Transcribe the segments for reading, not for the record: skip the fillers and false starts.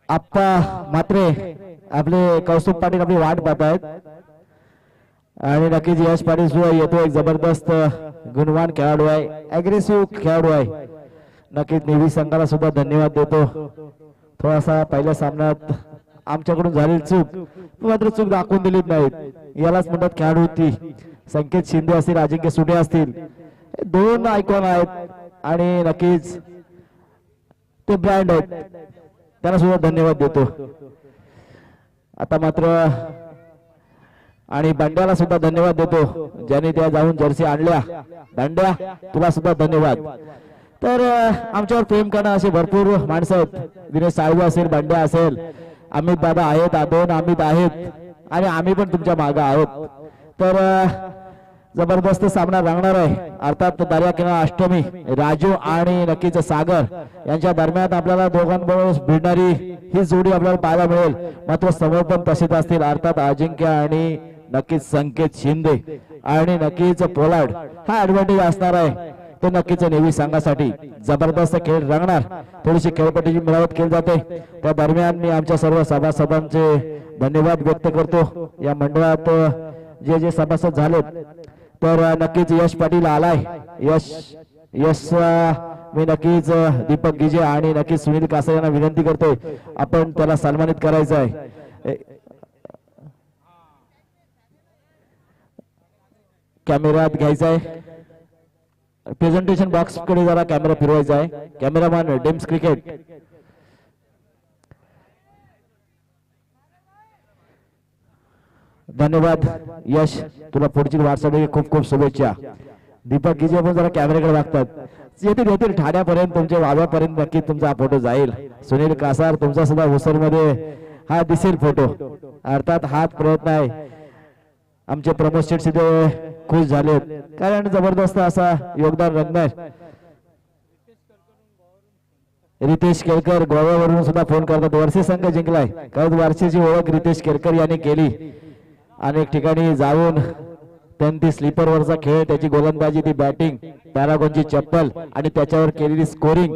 आप्पा मात्रे आपले कौस्तुभ पाटील आपली वाट पाहतायत आणि नक्कीच यश पाटील सुद्धा येतो. एक जबरदस्त गुणवान खेळाडू आहे, अग्रेसिव्ह खेळाडू आहे. नक्कीच नेव्ही संघाला सुद्धा धन्यवाद देतो. थोडासा पहिल्या सामन्यात आमच्याकडून झालेली चूक मात्र चूक दाखवून दिलीच नाहीत. यालाच म्हणतात खेळाडू ती. संकेत शिंदे असतील, अजिंक्य सुटे असतील, दोन आयकॉन आहेत आणि नक्कीच ते ब्रँड आहेत, त्यांना सुद्धा धन्यवाद देतो. आता मात्र आणि बंड्याला सुद्धा धन्यवाद देतो ज्यांनी त्या जाऊन जर्सी आणल्या. बंड्या तुला सुद्धा धन्यवाद. तर आमच्यावर प्रेम करणं असे भरपूर माणसं आहेत. दिनेश साळवे असेल, बंड्या असेल, अमित दादा आहेत, दोन अमित आहेत आणि आम्ही पण तुमच्या मागे आहोत. तर जबरदस्त सामना रंगणार आहे. अर्थात दर्या किनारा अष्टमी राजू आणि नक्कीच सागर यांच्या दरम्यान आपल्याला दोघांबरोबर भिडणारी ही जोडी आपल्याला पाहायला मिळेल. मात्र समोर पण तसेच असतील. अर्थात अजिंक्य आणि नक्कीच संकेत शिंदे आणि नक्कीच पोलार्ड हा ऍडव्हान्टेज असणार आहे. तो नक्कीच नेव्ही संघासाठी जबरदस्त खेळ रंगणार. थोडीशी खेळपट्टीची मिळवत केली जाते. त्या दरम्यान मी आमच्या सर्व सभासदांचे धन्यवाद व्यक्त करतो. या मंडळात जे जे सभासद झालेत तर नक्कीच यश पाटील आलाय. यश मी नक्कीच दीपक गिजे आणि नक्कीच सुनील कासा यांना विनंती करतोय आपण त्याला सन्मानित करायचं आहे. कॅमेऱ्यात घ्यायचा आहे. प्रेझेंटेशन बॉक्स कडे जरा कॅमेरा फिरवायचा आहे. Cameraman DIMMs cricket. धन्यवाद यश, तुला पुढची वाटचाल खूप खूप शुभेच्छा. दीपक गिजे पण जरा कॅमेऱ्याकडे बघतात. येतील ठाण्यापर्यंत तुमच्या वाव्यापर्यंत नक्की तुमचा फोटो जाईल. सुनील कासार तुमचा सुद्धा उसरमध्ये हा दिसेल फोटो. अर्थात हाच प्रयत्न आहे. आमचे प्रमोद शेठ सुद्धा खुश झाले कारण जबरदस्त असा योगदान रंगणार. रितेश केळकर गोव्यावरून सुद्धा फोन करतात. वर्षी संघ जिंकलाय. कारण वर्षीची ओळख रितेश केळकर यांनी केली. अनेक ठिकाणी जाऊन त्यांनी स्लीपरवरचा खेळ, त्याची गोलंदाजी, ती बॅटिंग, पॅरागॉनची चप्पल आणि त्याच्यावर केलेली स्कोरिंग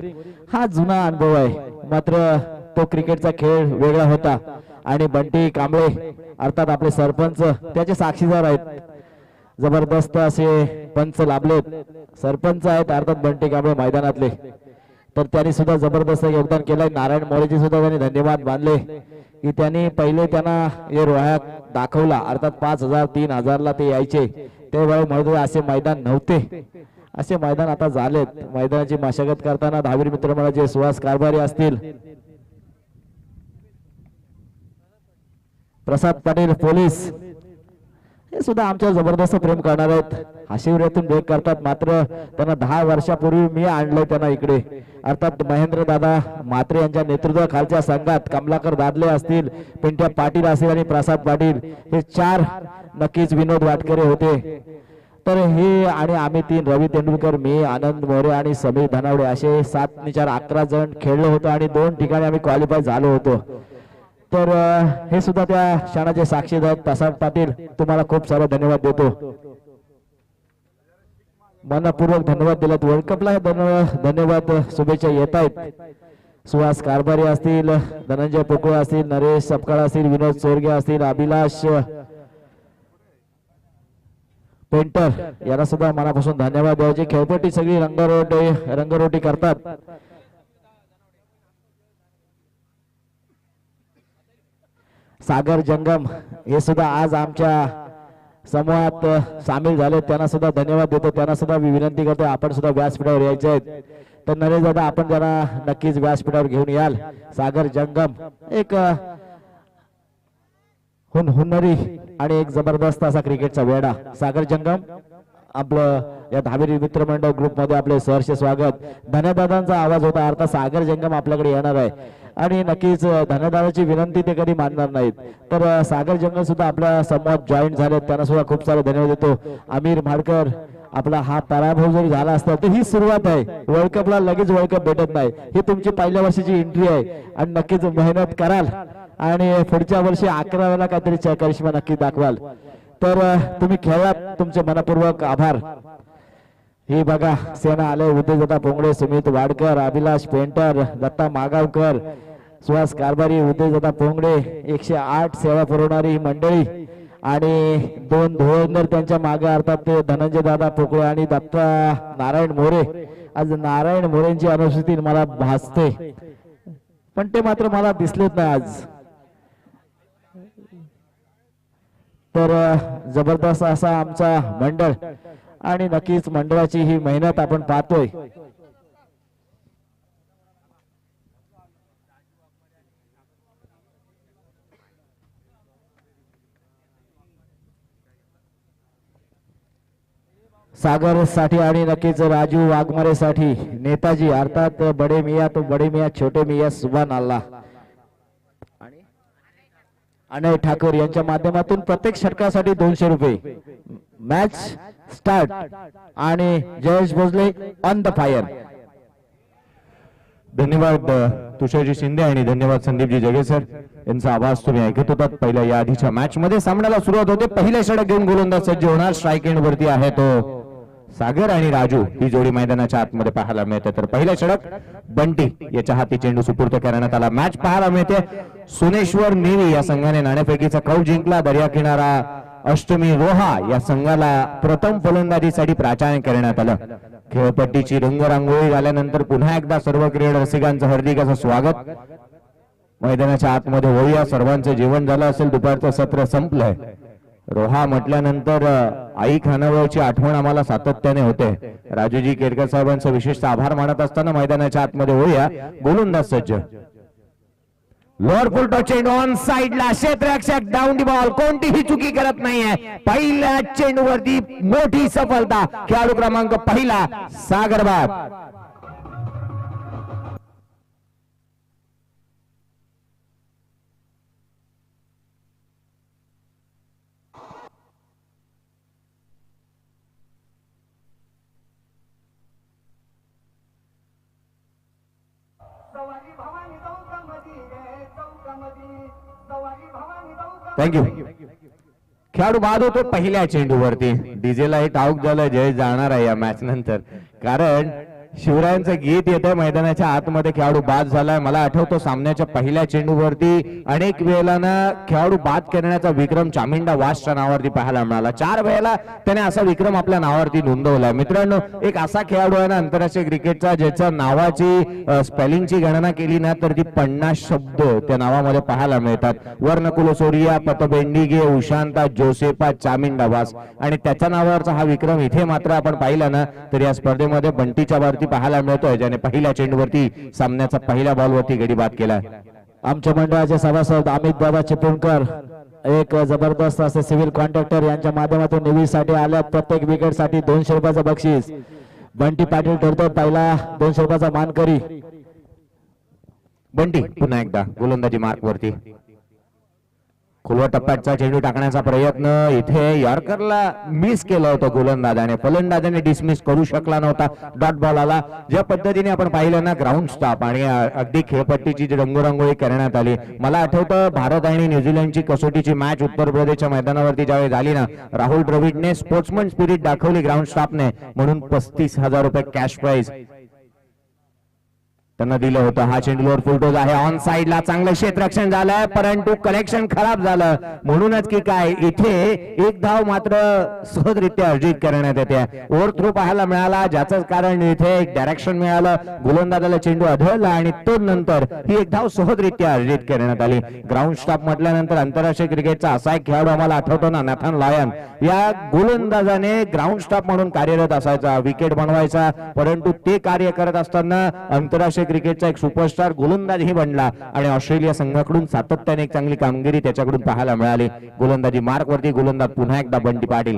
हा जुना अनुभव आहे. मात्र तो क्रिकेटचा खेळ वेगळा होता आणि बंटी कांबळे अर्थात आपले सरपंच त्याचे साक्षीदार आहेत. जबरदस्त असे पंच लाभलेत. सरपंच आहेत अर्थात बंटी कांबळे मैदानातले. तर त्यांनी सुद्धा जबरदस्त योगदान केलंय. नारायण मोरेजी सुद्धा त्यांनी धन्यवाद मानले की त्यांनी पहिले त्यांना हे रोह्या दाखवला. अर्थात 5,000 3,000 ते यायचे त्यावेळी म्हणत असे मैदान नव्हते. असे मैदान आता झालेत. मैदानाची मशागत करताना दहावीर मित्रमंडळाचे सुहास कारभारी असतील, प्रसाद पाटील पोलीस हे सुद्धा आमच्यावर जबरदस्त प्रेम करणार आहेत. हाशिवऱ्यातून ब्रेक करतात. मात्र त्यांना 10 वर्षापूर्वी मी आणलंय त्यांना इकडे. अर्थात महेंद्र दादा मात्रे यांच्या नेतृत्वाखालच्या संघात कमलाकर दादले असतील, पिंट्या पाटील असतील आणि प्रसाद पाटील हे 4 नक्कीच विनोद वाटकरे होते. तर हे आणि आम्ही 3 रवी तेंडुलकर, मी, आनंद मोरे आणि समीर धनावडे असे 7 आणि 4 11 जण खेळलो होतो आणि 2 ठिकाणी आम्ही क्वालिफाय झालो होतो. तर हे सुद्धा त्या क्षणाचे साक्षीदार प्रसाद पाटील तुम्हाला खूप सारा धन्यवाद देतो. मनपूर्वक धन्यवाद दिलात. वर्ल्ड कपला धन्यवाद शुभेच्छा येत आहेत. सुहास कारभारी असतील, धनंजय पोकळे असतील, नरेश सपकाळ असतील, विनोद चोरगे असतील, अभिलाष पेंटर यांना सुद्धा मनापासून धन्यवाद द्यायचे. खेळपट्टी सगळी रंगरोटी करतात. सागर जंगम हे सुद्धा आज आमच्या समूहात सामील झाले. त्यांना सुद्धा धन्यवाद देतो. त्यांना सुद्धा मी विनंती करतो आपण सुद्धा व्यासपीठावर यायचे आहेत. तर नरेश दादा आपण त्यांना नक्कीच व्यासपीठावर घेऊन याल. सागर जंगम एक हुन्नरी आणि एक जबरदस्त असा क्रिकेटचा वेडा. सागर जंगम आपलं या धाबेरी मित्रमंडळ ग्रुप मध्ये आपले सहर्ष स्वागत. धन्यदादांचा आवाज होता. अर्थात सागर जंगम आपल्याकडे येणार आहे आणि नक्कीच धन्यदादाची विनंती ते कधी मानणार नाहीत. तर सागर जंगम सुद्धा आपल्या समूहात जॉईन झाले. त्यांना सुद्धा खूप सारे धन्यवाद देतो. आमिर म्हाडकर आपला हा पराभव जरी झाला असता तर ही सुरुवात आहे. वर्ल्ड कपला लगेच वर्ल्ड कप भेटत नाही. ही तुमची पहिल्या वर्षाची एंट्री आहे आणि नक्कीच मेहनत कराल आणि पुढच्या वर्षी 11व्याला काहीतरी करिश्मा नक्की दाखवाल. तर तुम्ही खेळात, तुमचे मनपूर्वक आभार. हे बघा सेना आले. उदयदत्ता पोंगडे, सुमित वाडकर, अभिलाष पेंटर, दत्ता मागावकर, सुहास कारभारी, उदयदादा पोंगडे, 108 सेवा पुरवणारी ही मंडळी आणि 2 धुरंधर त्यांच्या मागे अर्थात ते धनंजय दादा पोकळे आणि दत्ता नारायण मोरे. आज नारायण मोरेंची अनुपस्थिती मला भासते, पण ते मात्र मला दिसलेच नाही आज. तर जबरदस्त असा आमचा मंडळ आणि नक्कीच मंडळाची ही मेहनत आपण पाहतोय. सागर साठी आणि नक्कीच राजू वाघमारे साठी नेताजी अर्थात बडे मिया तो बडे मिया छोटे मिया सुभान अल्लाह अनय ठाकूर यांच्या माध्यमातून प्रत्येक षटकासाठी 200 रुपये. मॅच स्टार्ट आणि Jayesh Bhosale on the fire. धन्यवाद तुषारजी शिंदे आणि धन्यवाद संदीपजी जगे सर यांचा आवाज तुम्ही ऐकत होतात. पहिल्या या आधीच्या मॅच मध्ये सामन्याला सुरुवात होते. पहिल्या षटक घेऊन गोलंदाज सज्ज होणार. स्ट्राईक एंड वरती आहे तो सागर आणि राजू ही जोडी मैदानाच्या आतमध्ये पाहायला मिळते. तर पहिल्या षटक बंटी याच्या हाती चेंडू सुपूर्द करण्यात आला. मॅच पाहायला मिळते. सोनेश्वर नेवी या संघाने नाणेफेकीचा कौल जिंकला. दर्या किनारा अष्टमी रोहा या संघाला प्रथम फलंदाजीसाठी प्राचार्य करण्यात आलं. खेळपट्टीची रंगरांगोळी झाल्यानंतर पुन्हा एकदा सर्व क्रीडा रसिकांचं हार्दिक असं स्वागत. मैदानाच्या आतमध्ये होऊया. सर्वांचं जेवण झालं असेल. दुपारचं सत्र संपलंय. रोहा म्हटल्यानंतर आई खानावळची आठवण आम्हाला सातत्याने होते. राजूजी केरकर साहेबांचा विशेषतः आभार मानत असताना मैदानाच्या आतमध्ये होऊया. गोलंदाज सज्ज. लोअर फुल टॉस चेंडू ऑन साइडला. क्षेत्ररक्षक डाऊन दी बॉल. कोणतीही चुकी करत नाहीये. पहिल्या चेंडूवरती मोठी सफलता. खेळाडू क्रमांक पहिला सागर बाद. थँक्यू. खेळाडू बाद होतो पहिल्या चेंडूवरती. डीजेला हे ठाऊक झालं जय जाणार आहे या मॅच नंतर, कारण शिवरायांचं गीत येतं मैदानाच्या आतमध्ये. खेळाडू बाद झालाय. मला आठवतो सामन्याच्या पहिल्या चेंडूवरती अनेक वेळेला खेळाडू बाद करण्याचा विक्रम चामिंडा वासच्या नावावरती पाहायला मिळाला. 4 वेळेला त्याने असा विक्रम आपल्या नावावरती नोंदवलाय. मित्रांनो, एक असा खेळाडू आहे ना आंतरराष्ट्रीय क्रिकेटचा ज्याच्या नावाची स्पेलिंगची गणना केली ना तर ती 50 शब्द त्या नावामध्ये पाहायला मिळतात. वर्णकुलोसोरिया पतबेंडिगे उशांता जोसेफा चामिंडा वास, आणि त्याच्या नावावरचा हा विक्रम इथे मात्र आपण पाहिला ना तर या स्पर्धेमध्ये बंटीच्या वरती पाहायला मिळतोय, ज्याने पहिल्या चेंडूवरती सामन्याचा पहिल्या बॉलवरती गडी बाद केला. आमच्या मंडळाचे सभासद अमित बाबा चिपळूणकर एक जबरदस्त असे सिव्हिल कॉन्ट्रॅक्टर यांच्या माध्यमातून नेव्हीसाठी आल्या. प्रत्येक विकेट साठी 200 रुपयाचं बक्षीस. बंटी पाटील ठरतो पहिला 200 रुपयाचा मानकरी. बंटी पुन्हा एकदा गोलंदाजी मार्क वरती. खुलवा टप्प्याचा चेंडू टाकण्याचा प्रयत्न इथे यॉर्करला मिस केलं होतं गोलंदाजाने. फलंदाजाने डिसमिस करू शकला नव्हता. डॉट बॉल आला. ज्या पद्धतीने आपण पाहिलं ना ग्राउंड स्टॉप आणि अगदी खेळपट्टीची जी रंगोरंगोळी करण्यात आली. मला आठवतं भारत आणि न्यूझीलंडची कसोटीची मॅच उत्तर प्रदेशच्या मैदानावरती ज्यावेळी झाली ना, राहुल द्रविडने स्पोर्ट्समन स्पिरिट दाखवली ग्राउंड स्टॉपने, म्हणून 35,000 रुपये कॅश प्राइज त्यांना दिलं होतं. हा चेंडू लोअर फुल टॉस आहे. ऑन साइडला चांगलं क्षेत्ररक्षण झालं, परंतु कलेक्शन खराब झालं. म्हणूनच की काय इथे एक धाव मात्र सहजरित्या अर्जित करण्यात येते. ओव्हर थ्रो पाहायला मिळाला, ज्याचं कारण इथे एक डायरेक्शन मिळालं. गोलंदाजाला चेंडू आढळला आणि तो नंतर ही एक धाव सहजरित्या अर्जित करण्यात आली. ग्राउंड स्टॉप म्हटल्यानंतर आंतरराष्ट्रीय क्रिकेटचा असा एक खेळाडू आम्हाला आठवतो ना, नॅथन लायन. या गोलंदाजाने ग्राउंड स्टॉप म्हणून कार्यरत असायचा, विकेट बनवायचा, परंतु ते कार्य करत असताना आंतरराष्ट्रीय क्रिकेटचा एक सुपरस्टार गोलंदाजही बनला आणि ऑस्ट्रेलिया संघाकडून सातत्याने एक चांगली कामगिरी त्याच्याकडून पाहायला मिळाली. गोलंदाजी मार्क वरती गोलंदाज पुन्हा एकदा बंटी पाटील.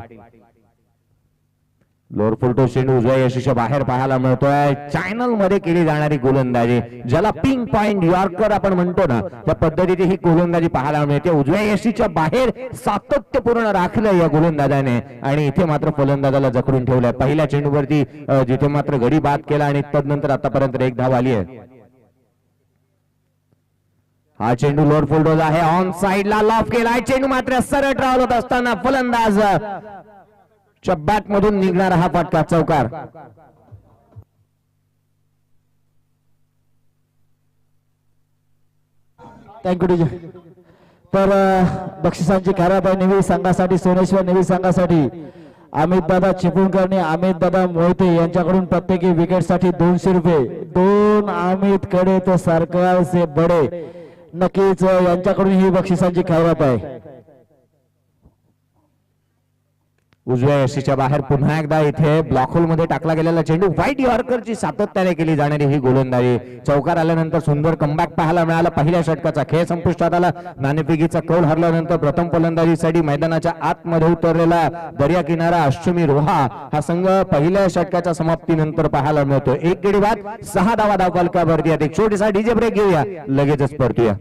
लोअर फुल टॉस चेंडू उजव्या यशीच्या बाहेर पाहायला मिळतोय. चॅनल मध्ये केली जाणारी गोलंदाजी, ज्याला पिंक पॉइंट यॉर्कर आपण म्हणतो ना, त्या पद्धतीने ही गोलंदाजी पाहायला मिळते. उजव्या यशीच्या बाहेर सातत्यपूर्ण राखलं या गोलंदाजाने आणि इथे मात्र फलंदाजाला जखडून ठेवलंय. पहिल्या चेंडूवरती जिथे मात्र गडी बाद केला आणि तदनंतर आतापर्यंत एक धाव आली आहे. हा चेंडू लोअर फुल टॉस आहे. ऑन साइडला लॉफ केलाय. चेंडू मात्र सरळ ट्रॅव्हल होत असताना फलंदाज बॅट मधून निघणारा हा फटका चौकार. Thank you DJ. तर बक्षिसांची कार्याबाई नेहमी संघासाठी सोनेश्वर नेहमी संघासाठी अमित दादा चिपळूणकर आणि अमित दादा मोहिते यांच्याकडून प्रत्येकी विकेटसाठी 200 रुपये. 2 अमित कडे तो सरकार से बडे. नक्कीच यांच्याकडून ही बक्षिसांची कार्याबाई. उजव्या यशीच्या बाहेर पुन्हा एकदा इथे ब्लॉक होल मध्ये टाकला गेलेला चेंडू व्हाईट यॉर्करची सातत्याने केली जाणारी ही गोलंदाजी. चौकार आल्यानंतर सुंदर कमबॅक पाहायला मिळाला. पहिल्या षटकाचा खेळ संपुष्टात आला. नाणेफेकीचा कौल हरल्यानंतर प्रथम फलंदाजीसाठी मैदानाच्या आतमध्ये उतरलेला दर्या किनारा अश्विनी रोहा हा संघ पहिल्या षटकाच्या समाप्तीनंतर पाहायला मिळतो. 1 गडी बाद 6 धावा धावफलकावरती. एक छोटीसा डीजे ब्रेक घेऊया, लगेचच परतूया.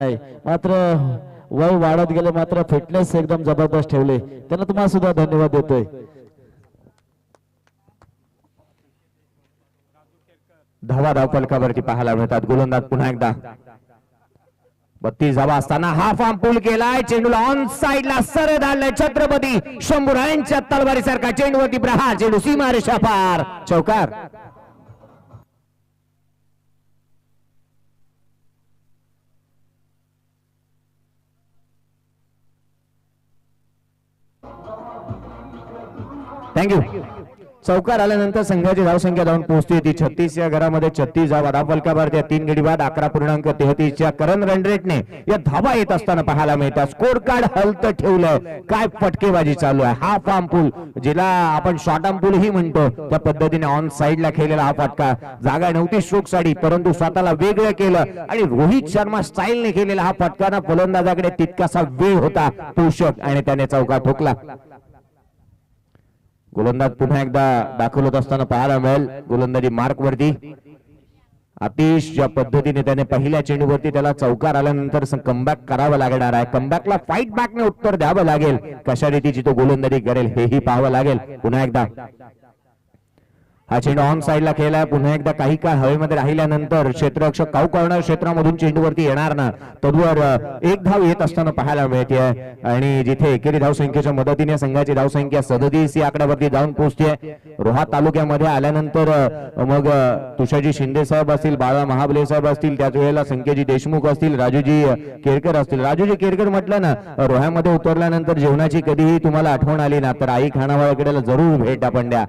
नाही, मात्र वय वाढत गेले, मात्र फिटनेस एकदम जबरदस्त ठेवले. त्यांना तुम्हाला सुद्धा धन्यवाद देतोय. धावा धावफलकावरती पाहायला मिळतात. गोलंदाज पुन्हा एकदा 32 धावा असताना हा फॉर्म पूल केलाय. चेंडूला ऑन साइडला सरळ धाडलाय. छत्रपती शंभूरायांच्या तलवारीसारखा चेंडूवरती प्रहार. चेंडू सीमारेषा पार. चौकार. थँक्यू. चौकार आल्यानंतर संघाची धावसंख्या जाऊन पोहोचते ती 36. या घरामध्ये 36 धावा. धावफलकावर 3 गडी बाद 11.33 च्या करंट रन रेटने या धावा येत असताना पाहायला मिळतात. स्कोर कार्ड हलत ठेवलंय. काय फटकेबाजी चालू आहे. हा फॉर्म पूल जिला आपण शॉर्ट आर्म पूल ही म्हणतो त्या पद्धतीने ऑन साइडला खेळलेला हा फटका. जागा नव्हती स्ट्रोक साठी, परंतु स्वतःला वेगळं केलं आणि रोहित शर्मा स्टाईलने केलेला हा फटका फलंदाजाकडे तितकासा वेळ होता पोषक आणि त्याने चौका ठोकला. गोलंदाज पुन्हा एकदा दाखल होत असताना पाहायला मिळेल. गोलंदाजी मार्क वरती आतिश ज्या पद्धतीने त्याने पहिल्या चेंडूवरती त्याला चौकार आल्यानंतर कमबॅक करावं लागणार आहे. कमबॅकला फाईट बॅकने उत्तर द्यावं लागेल. कशा रीतीची तो गोलंदाजी करेल हेही पाहावं लागेल. पुन्हा एकदा हा चेंडू ऑन साइडला खेळलाय. पुन्हा एकदा काही काळ हवेमध्ये राहिल्यानंतर क्षेत्ररक्षक काऊ कॉर्नर क्षेत्रामधून चेंडूवरती येणार ना तदवर एक धाव येत असताना पाहायला मिळते. आणि जिथे एकेरी धावसंख्येच्या मदतीने संघाची धावसंख्या 37 या आकड्यावरती जाऊन पोहोचते. रोहा तालुक्यामध्ये आल्यानंतर मग तुषारजी शिंदे साहेब असतील, बाळा महाबले साहेब असतील, त्याच वेळेला संकेतजी देशमुख असतील, राजूजी केरकर असतील. राजूजी केरकर म्हटलं ना, रोह्यामध्ये उतरल्यानंतर जेवणाची कधीही तुम्हाला आठवण आली ना तर आई खानावळकडे जरूर भेट आपण द्या.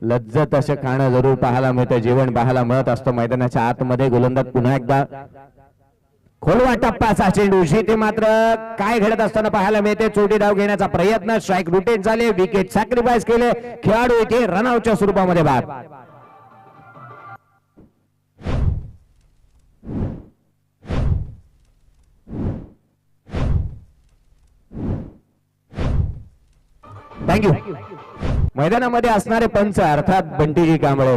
लज्जत असं खाणं जरूर पाहायला मिळतं, जेवण पाहायला मिळत असतं मैदानाच्या आतमध्ये. गोलंदाज पुन्हा एकदा खोलवा टप्प्याचा चेंडू. ते मात्र काय घडत असताना पाहायला मिळते. चोटी धाव घेण्याचा प्रयत्न. स्ट्राईक रोटेट झाले. विकेट सॅक्रिफाईस केले. खेळाडू इथे रनआउटच्या स्वरूपामध्ये बाद. थँक्यू. मैदानामध्ये असणारे पंच अर्थात बंटीजी कांबळे.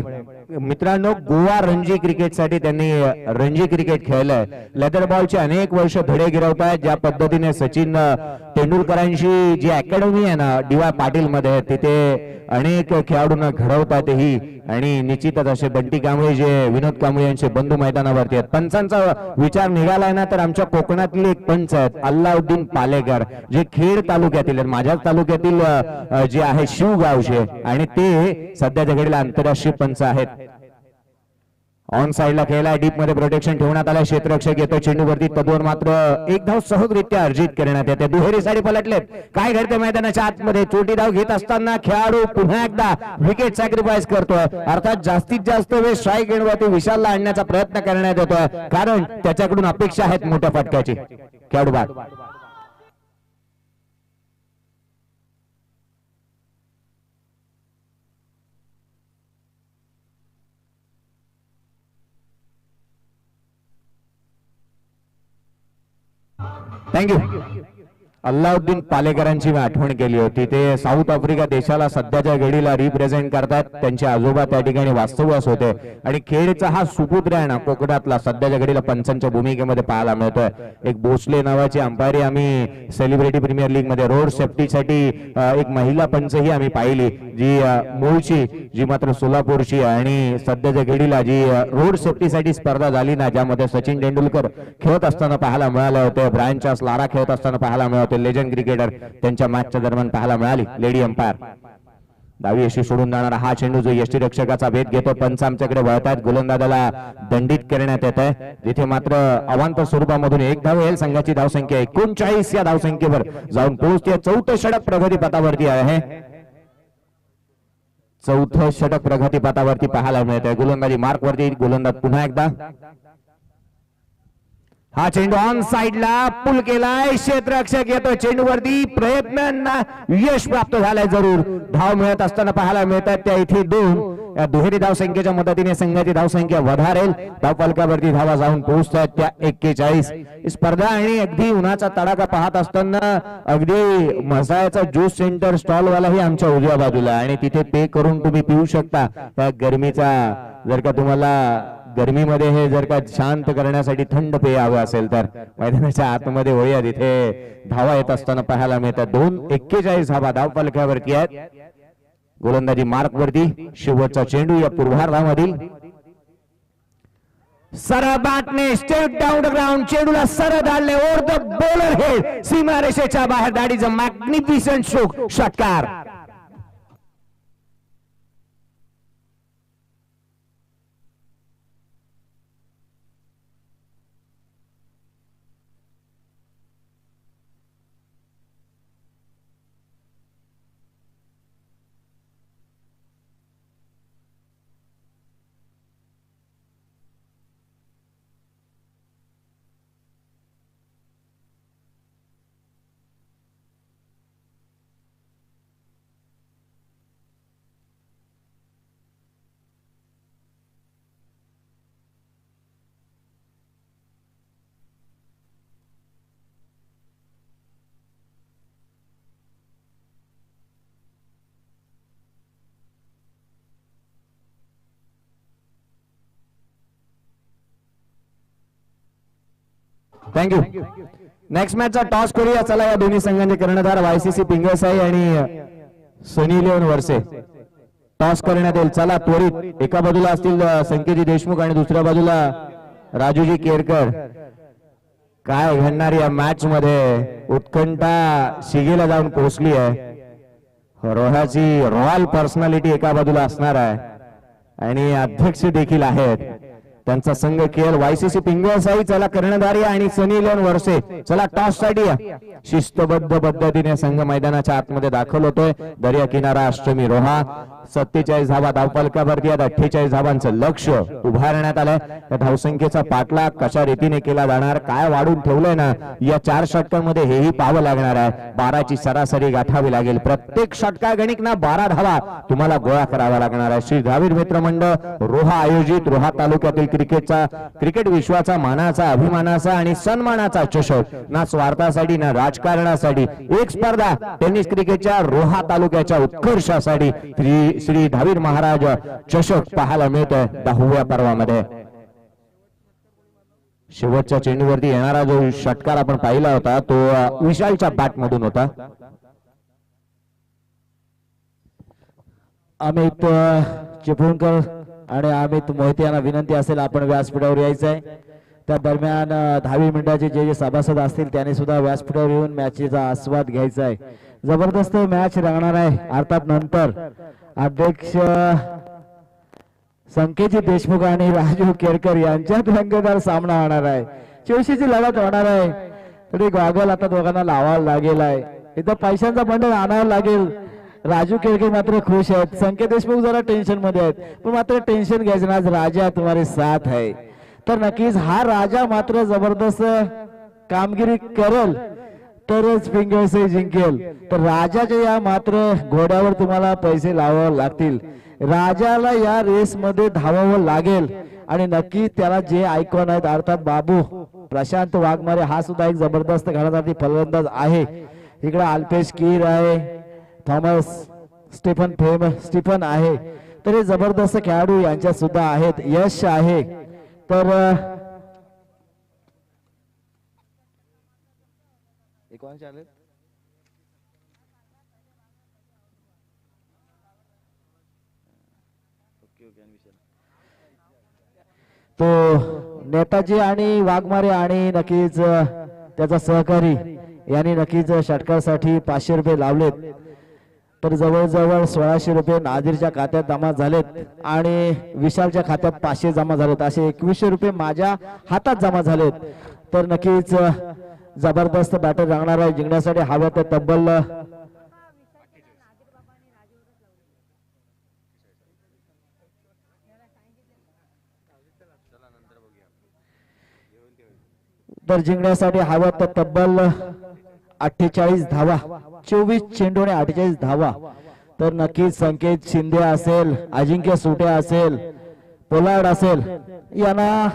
मित्रांनो, गोवा रणजी क्रिकेट साठी त्यांनी रणजी क्रिकेट खेळलंय. लेदर बॉलचे अनेक वर्ष धडे गिरवतायत. ज्या पद्धतीने सचिन तेंडुलकरांची जी अकॅडमी आहे ना डी वाय पाटील मध्ये, तिथे अनेक खेळाडूंना घडवतात ही. आणि निश्चितच असे बंटी कांबळे जे विनोद कांबळे यांचे बंधू मैदानावरती आहेत. पंचांचा विचार निघालाय ना तर आमच्या कोकणातले एक पंच आहेत अल्लाउद्दीन पालेकर, जे खेड तालुक्यातील माझ्याच तालुक्यातील जे आहे शिवगावचे, आणि ते सध्याच्या घडीला आंतरराष्ट्रीय पंच आहेत. ऑन साइडला खेळला. डीप मध्ये प्रोटेक्शन ठेवण्यात आलं. क्षेत्ररक्षक येतो चेंडूवरती तदवर मात्र एक धाव सहजरित्या अर्जित करण्यात येते. दुहेरी साडी पलटलेत. काय घडते मैदानाच्या आतमध्ये. चोटी धाव घेत असताना खेळाडू पुन्हा एकदा विकेट सॅक्रिफाईस करतोय. अर्थात जास्तीत जास्त वेळ स्ट्राईक एंडवरती विशालला आणण्याचा प्रयत्न करण्यात येतोय, कारण त्याच्याकडून अपेक्षा आहेत मोठ्या फटक्याची. खेळाडू बाद. थँक्यू. अल्लाउद्दीन पालेकरांची मी आठवण केली होती. ते साऊथ आफ्रिका देशाला सध्याच्या घडीला रिप्रेझेंट करतात. त्यांचे आजोबा त्या ठिकाणी वास्तव्यास होते आणि खेळचा हा सुपुत्र आहे ना कोकणातला सध्याच्या घडीला पंचांच्या भूमिकेमध्ये पाहायला मिळतोय. एक भोसले नावाची अंपायरी आम्ही सेलिब्रिटी प्रीमियर लीग मध्ये रोड सेफ्टीसाठी एक महिला पंचही आम्ही पाहिली, जी मूळची, जी मात्र सोलापूरची, आणि सध्याच्या घडीला जी रोड सेफ्टीसाठी स्पर्धा झाली ना ज्यामध्ये सचिन तेंडुलकर खेळत असताना पाहायला मिळाले होते, ब्रायन चार्ल्स लारा खेळत असताना पाहायला मिळाले, लेजंड क्रिकेटर त्यांच्या मॅचच्या दरम्यान पाहायला मिळाली. Lady umpire. डावी यशी सोडून जाणारा हा चेंडू जो यष्टीरक्षकाचा भेद घेतो. पंच आमच्याकडे वळतात. गोलंदाजाला दंडित करण्यात येत आहे, जिथे मात्र अवांतर स्वरूपामधून एक धाव येईल. संघाची धावसंख्या 39 या धावसंख्येवर जाऊन पोहोचते. चौथं षटक प्रगतीपथावरती आहे. चौथं षटक प्रगतीपथावरती पाहायला मिळत आहे. गोलंदाजी मार्क वरती. गोलंदाज पुन्हा एकदा. हा चेंडू ऑन साइडला पुल केलाय. क्षेत्ररक्षक येतो चेंडूवरती. प्रयत्नांना यश प्राप्त झालंय. जरूर धाव मिळत असताना पाहायला मिळतात त्या इथे 2. या दुहेरी धावसंख्येच्या मदतीने संघाची धावसंख्या वधारेल. धावफलकावरती धावा जाऊन पोहोचतात त्या 41. स्पर्धा आणि अगदी उन्हाचा तडाखा पाहत असताना अगदी मसाल्याचा ज्यूस सेंटर स्टॉल वालाही आमच्या उजव्या बाजूला, आणि तिथे पे करून तुम्ही पिऊ शकता. त्या गरमीचा जर का तुम्हाला गरमीमध्ये हे जर का शांत करण्यासाठी थंड पेय हवं असेल तर मैदानाच्या आतमध्ये वळूया. तिथे धावा येत असताना पाहायला मिळतात. 2:41 धावा धावफलकावरती आहेत. गोलंदाजी मार्क वरती. शेवटचा चेंडू या पूर्वार्धामधील. सरळ बॅटने स्टेट डाऊन द ग्राउंड. चेंडूला सरळ धाडले ओव्हर द बॉलर हेड. सीमारेषेच्या बाहेर. That is a magnificent stroke. षटकार. थँक्यू. नेक्स्ट मॅचचा टॉस करूया. चला या दोन्ही संघांचे कर्णधार वायसीसी पिंगळसाई आणि सनी लिओन वरसे. टॉस करण्यात येईल. चला त्वरित. एका बाजूला असतील संकेजी देशमुख आणि दुसऱ्या बाजूला राजूजी केरकर. काय घडणार या मॅच मध्ये? उत्कंठा शिगेला जाऊन पोहोचली आहे. रोहाची रॉयल पर्सनॅलिटी एका बाजूला असणार आहे आणि अध्यक्ष देखील आहेत. त्यांचा संघ केएल वायसीसी पिंगळसाई. चला कर्णधारी आणि सनी लिओन वरसे. चला टॉस साठी शिस्तबद्ध पद्धतीने संघ मैदानाच्या आतमध्ये दाखल होतोय. दर्या किनारा अष्टमी रोहा. 47 धावा धावफलकावरती. 48 धावांचं लक्ष उभारण्यात आलंय. त्या धावसंख्येचा पाठलाग कशा रीतीने केला जाणार, काय वाढून ठेवलंय ना या 4 षटकांमध्ये हेही पाहावं लागणार आहे. 12ची सरासरी गाठावी लागेल. प्रत्येक षटका गणिक ना 12 धावा तुम्हाला गोळा करावा लागणार आहे. श्री द्राविड मित्र मंडळ रोहा आयोजित रोहा तालुक्यातील क्रिकेट विश्वाचा मानाचा, अभिमानाचा आणि सन्मानाचा चषक. ना स्वार्थासाठी ना राजकारणासाठी. एक स्पर्धा टेनिस क्रिकेटच्या रोहा तालुक्याच्या उत्कर्षासाठी श्री द्राविड महाराज चषक पाहायला मिळतोय 10व्या पर्वामध्ये. शेवटच्या चेंडूवरती येणारा जो षटकार आपण पाहिला होता तो विशालच्या बॅट मधून होता. अमित चिपळूणकर आणि अमित मोहिते यांना विनंती असेल आपण व्यासपीठावर यायचं आहे. त्या दरम्यान 10 मिनिटाचे जे सभासद असतील त्यांनी सुद्धा व्यासपीठावर येऊन मॅचचा आस्वाद घ्यायचा आहे. जबरदस्त मॅच रंगणार आहे. अर्थात नंतर अध्यक्ष संकेजी देशमुख आणि राजू केरकर यांच्यात रंगतदार सामना होणार आहे. 84ची लढत होणार आहे. तरी गॉगल आता दोघांना लावायला लागेल आहे. इथं पैशांचा बंडल आणायला लागेल. राजू केळकर मात्र खुश आहेत. संकेत देशमुख जरा टेन्शन मध्ये आहेत. पण मात्र टेन्शन घ्यायचं ना, आज राजा तुम्हारे साथ है. तर नक्कीच हा राजा मात्र जबरदस्त कामगिरी करेल तरच पिंगळसाई जिंकेल. तर राजाच्या या मात्र घोड्यावर तुम्हाला पैसे लावावे लागतील. राजाला या रेस मध्ये धावावं लागेल आणि नक्की त्याला जे आयकॉन आहेत अर्थात बाबू प्रशांत वाघमारे हा सुद्धा एक जबरदस्त घडणारी फलंदाज आहे. इकडे अल्पेश कीर आहे, थॉमस स्टीफन आहे. तर हे जबरदस्त खेळाडू यांच्यात सुद्धा आहेत. यश आहे. तर तो नेताजी आणि वाघमारे आणि नक्कीच त्याचा सहकारी यांनी नक्कीच षटकासाठी 500 रुपये लावलेत. तर जवळजवळ 1600 रुपये नाझीरच्या खात्यात जमा झालेत आणि विशालच्या खात्यात 500 जमा झालेत. असे 2100 रुपये माझ्या हातात जमा झालेत. तर नक्कीच जबरदस्त बॅटर रंगणार आहे. जिंकण्यासाठी हव्यात तब्बल तर जिंकण्यासाठी हव्यात तब्बल 48 धावा. 24 चेंडू आणि 48 धावा. तर नक्कीच संकेत शिंदे असेल, अजिंक्य सुटे असेल, पोलार्ड असेल यांना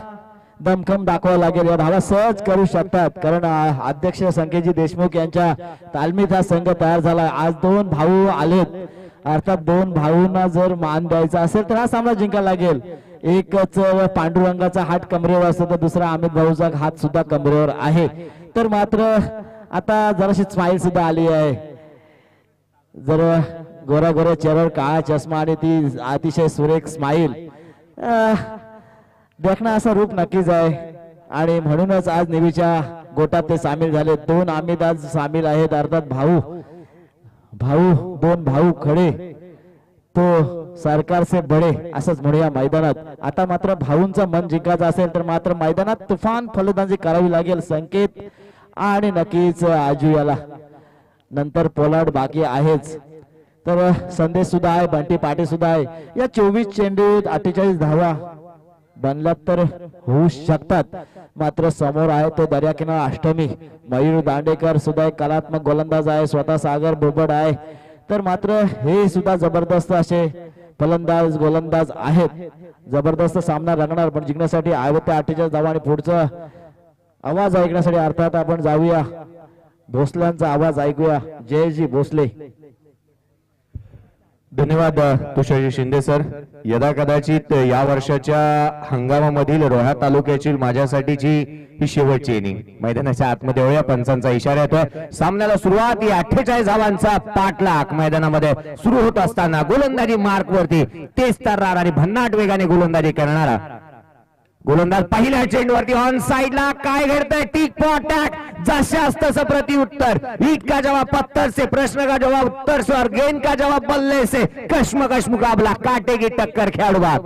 दमखम दाखवावं लागेल. या धावा सहज करू शकतात कारण अध्यक्ष संकेतजी देशमुख यांच्या तालमीत हा संघ तयार झाला. आज 2 भाऊ आलेत. अर्थात 2 भाऊंना जर मान द्यायचा असेल तर हा सामना जिंकायला लागेल. एकच पांडुरंगाचा हात कमरेवर असतो तर दुसरा अमित भाऊचा हात सुद्धा कमरेवर आहे. तर मात्र आता जराशी स्माईल सुद्धा आली आहे. जर गोऱ्या गोऱ्या चेहऱ्यावर काळा चष्मा आणि ती अतिशय सुरेख स्माईल देखणं असं रूप नक्कीच आहे. आणि म्हणूनच आज नेहमीच्या गोटात ते सामील झाले. दोन अमित आज सामील आहेत, अर्थात भाऊ दोन भाऊ खडे तो सरकार से बडे असंच म्हणूया मैदानात. आता मात्र भाऊंचं मन जिंकायचं असेल तर मात्र मैदानात तुफान फलंदाजी करावी लागेल. संकेत आणि नक्कीच आजू याला नंतर पोलार्ड बाकी आहेच. तर संदेश सुद्धा आहे, बंटी पाटील सुद्धा आहे. या 24 चेंडूत 48 धावा बनल्यात तर होऊ शकतात. मात्र समोर आहे तो दर्याकिनारा अष्टमी मयूर दांडेकर सुद्धा एक कलात्मक गोलंदाज आहे. स्वतः सागर बोबड आहे. तर मात्र हे सुद्धा जबरदस्त असे फलंदाज गोलंदाज आहेत. जबरदस्त सामना रंगणार. पण जिंकण्यासाठी आहे ते 48 धावा आणि पुढचा आवाज ऐकण्यासाठी अर्थात आपण जाऊया भोसल्यांचा आवाज ऐकूया. जयजी भोसले. धन्यवाद तुषारजी शिंदे सर. यदा कदाचित या वर्षाच्या हंगामामधील रोहा तालुक्याची माझ्यासाठीची ही शेवटची इनिंग. मैदानाच्या आतमध्ये होऊया. पंचांचा इशारा येतोय. सामन्याला सुरुवात ही 48 धावांचा पाठलाग मैदानामध्ये सुरू होत असताना गोलंदाजी मार्क वरती तेज तर्रार आणि भन्नाट वेगाने गोलंदाजी करणारा गोलंदाज पहिल्या चेंडूवरती ऑन साइडला काय घडतंय टिक पॉट टॅक जशास तसं प्रति उत्तर. ईट का जवाब पत्थर से, प्रश्न का जवाब उत्तर से और गेंद का जवाब बल्ले से. कश्मकश मुकाबला, कांटे की टक्कर खेळाडू बाद.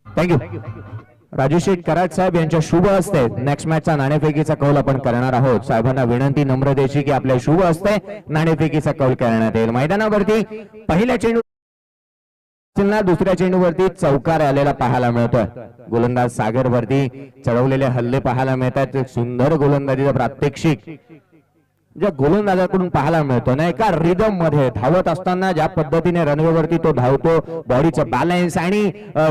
थँक्यू. राजू शेठ कराड साहेब यांच्या शुभ हस्ते नेक्स्ट मॅचचा नाणेफेकीचा कौल आपण करणार आहोत. साहेबांना विनंती नम्र द्यायची की आपल्या शुभ हस्ते नाणेफेकीचा कौल करण्यात येईल. मैदानावरती पहिल्या चेंडू दुसऱ्या चेंडूवरती चौकार आलेला पाहायला मिळतोय. गोलंदाज सागर वरती चढवलेले हल्ले पाहायला मिळतात. सुंदर गोलंदाजीचा प्रात्यक्षिक ज्या गोलंदाजाकडून पाहायला मिळतो ना, एका रिदम मध्ये धावत असताना ज्या पद्धतीने रनवेवरती तो धावतो, बॉडीचं बॅलन्स आणि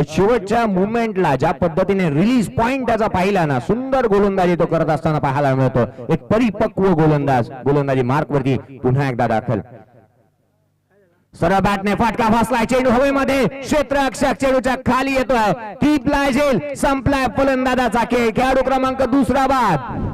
शेवटच्या मुवमेंटला ज्या पद्धतीने रिलीज पॉइंट त्याचा पाहिला ना, सुंदर गोलंदाजी तो करत असताना पाहायला मिळतो. एक परिपक्व गोलंदाज गोलंदाजी मार्क वरती पुन्हा एकदा दाखल. सरळ बॅटने फटका बसलाय. चेंडू हवेमध्ये क्षेत्ररक्षक चेंडूच्या खाली येतोय. टिपलाय झेल, संपलाय फलंदाजाचा खेळ. खेळाडू क्रमांक दुसरा बाद.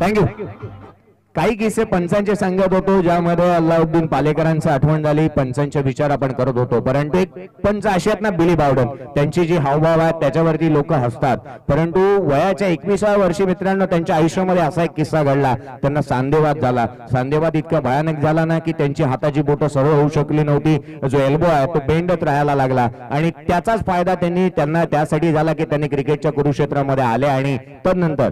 थँक्यू. काही किस्से पंचांचे सांगत होतो ज्यामध्ये अल्लाउद्दीन पालेकरांची आठवण झाली. पंचांचे विचार आपण करत होतो. परंतु एक पंच असे आहेत ना, बिली बावडन, त्यांची जी हावभाव आहे त्याच्यावरती लोक हसतात. परंतु वयाच्या 21व्या वर्षी मित्रांनो त्यांच्या आयुष्यामध्ये असा एक किस्सा घडला. त्यांना सांधेवात झाला. सांधेवात इतका भयानक झाला ना की त्यांची हाताची बोटं सरळ होऊ शकली नव्हती. जो एल्बो आहे तो बेंडत राहायला लागला आणि त्याचाच फायदा त्यांना त्यासाठी झाला की त्यांनी क्रिकेटच्या कुरुक्षेत्रामध्ये आले आणि तदनंतर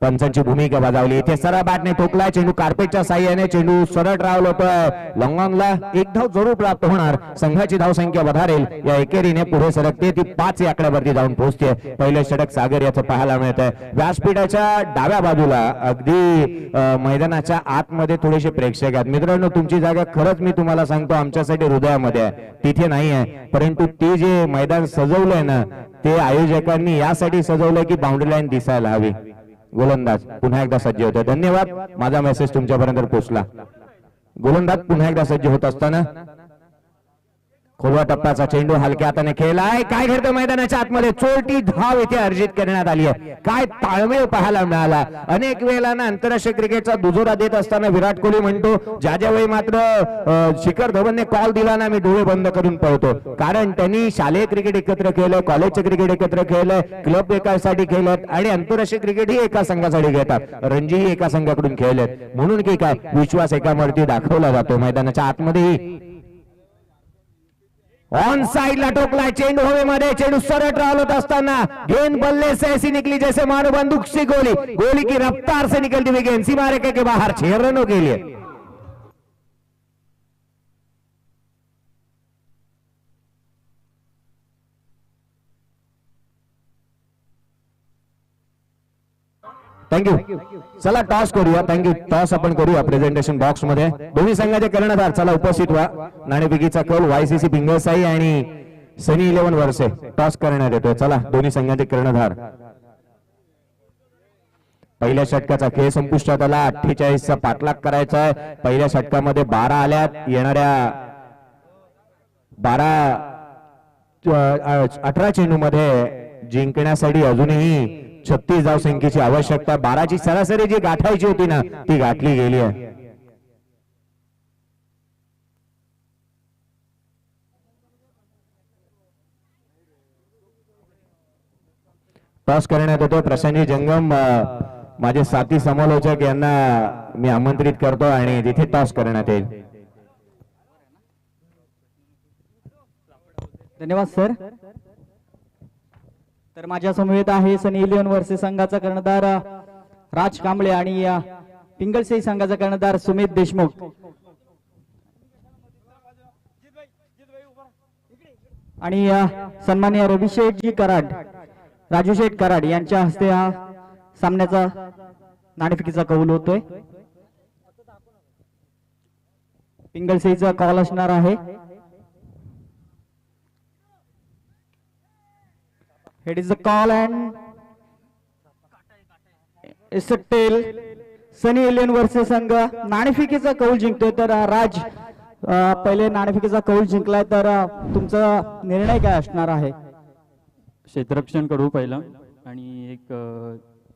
पंचांची भूमिका बजावली. इथे सरळ बॅटने ठोकलाय चेंडू, कार्पेटच्या साह्याने चेंडू सरळ रावल होतोय. लॉंगॉनला एक धाव जरूर प्राप्त होणार. संघाची धावसंख्या वधारेल. या एकेरीने पुढे सरकते, ती 5 या आकड्यावरती जाऊन पोहोचते. पहिले षटक सागर याचं पाहायला मिळतंय. व्यासपीठाच्या डाव्या बाजूला अगदी मैदानाच्या आतमध्ये थोडेसे प्रेक्षक आहेत. मित्रांनो, तुमची जागा खरंच मी तुम्हाला सांगतो आमच्यासाठी हृदयामध्ये आहे, तिथे नाही आहे. परंतु ते जे मैदान सजवलंय ना, ते आयोजकांनी यासाठी सजवलंय की बाउंड्री लाईन दिसायला हवी. गोलंदाज पुन्हा एकदा सज्ज होते. धन्यवाद, माझा मेसेज तुमच्यापर्यंत पोहोचला. गोलंदाज पुन्हा एकदा सज्ज होत असताना खोलवा टप्प्याचा चेंडू हलक्या हाताने खेळलाय. काय घडतं मैदानाच्या आतमध्ये? चोरटी धाव इथे अर्जित करण्यात आली आहे. काय ताळमेळ पाहायला मिळाला. अनेक वेळेला ना आंतरराष्ट्रीय क्रिकेटचा दुजोरा देत असताना विराट कोहली म्हणतो, ज्या ज्यावेळी मात्र शिखर धवनने कॉल दिला ना, मी डोळे बंद करून पळतो. कारण त्यांनी शालेय क्रिकेट एकत्र खेळलं, कॉलेजचे क्रिकेट एकत्र खेळलं, क्लब एकासाठी खेळत आणि आंतरराष्ट्रीय क्रिकेट ही एका संघासाठी घेतात, रणजी ही एका संघाकडून खेळलेत. म्हणून की काय विश्वास एकावरती दाखवला जातो. मैदानाच्या आतमध्येही ऑन साइडला टोकलाय चेंडू हवेमध्ये. चेंडू सरळ ट्रॅव्हल होत असताना गेंद बल्ले से ऐसी निकली जैसे मानो बंदूक से गोली, गोली की रफ्तार से निकलती हुई गेंद सीमा रेखा के बाहर 6 रनों के लिए. थँक्यू. चला टॉस करूया. थँक्यू. टॉस आपण करूया प्रेझेंटेशन बॉक्स मध्ये. दोन्ही संघाचे कर्णधार चला उपस्थित व्हा. नाणेफेकीचा कौल YCC पिंगळसाई आणि सनी 11 वर्षे टॉस करण्यात येतोय. चला दोन्ही संघाचे कर्णधार. पहिल्या षटकाचा खेळ संपुष्टात आला. 48 चा पाठलाग करायचा आहे. पहिल्या षटकामध्ये 12 आल्यात. येणाऱ्या 18 चेंडू मध्ये जिंकण्यासाठी अजूनही 36 धावसंख्येची आवश्यकता. 12ची सरासरी जी गाठायची होती ना, ती गाठली गेली आहे. टॉस करण्यात येतो. प्रशांतजी जंगम माझे साथी समालोचक यांना मी आमंत्रित करतो आणि तिथे टॉस करण्यात येईल. धन्यवाद सर. तर माझ्या समवेत आहे सनी 11 वर्षे संघाचा कर्णधार राज कांबळे आणि पिंगळसाई संघाचा कर्णधार सुमित देशमुख. आणि सन्माननीय रविशेठजी कराड, राजूशेठ कराड यांच्या हस्ते हा सामन्याचा नाणेफेकीचा कौल होतोय. पिंगळसाईचा कॉल असणार आहे. It is a call and it's a tail. सनी 11 वर्षे संघ नाणेफेकीचा कौल जिंकतोय. तर राज पहिले नाणेफेकीचा कौल जिंकलाय, तर तुमचा निर्णय काय असणार आहे? क्षेत्ररक्षण करू पहिलं आणि एक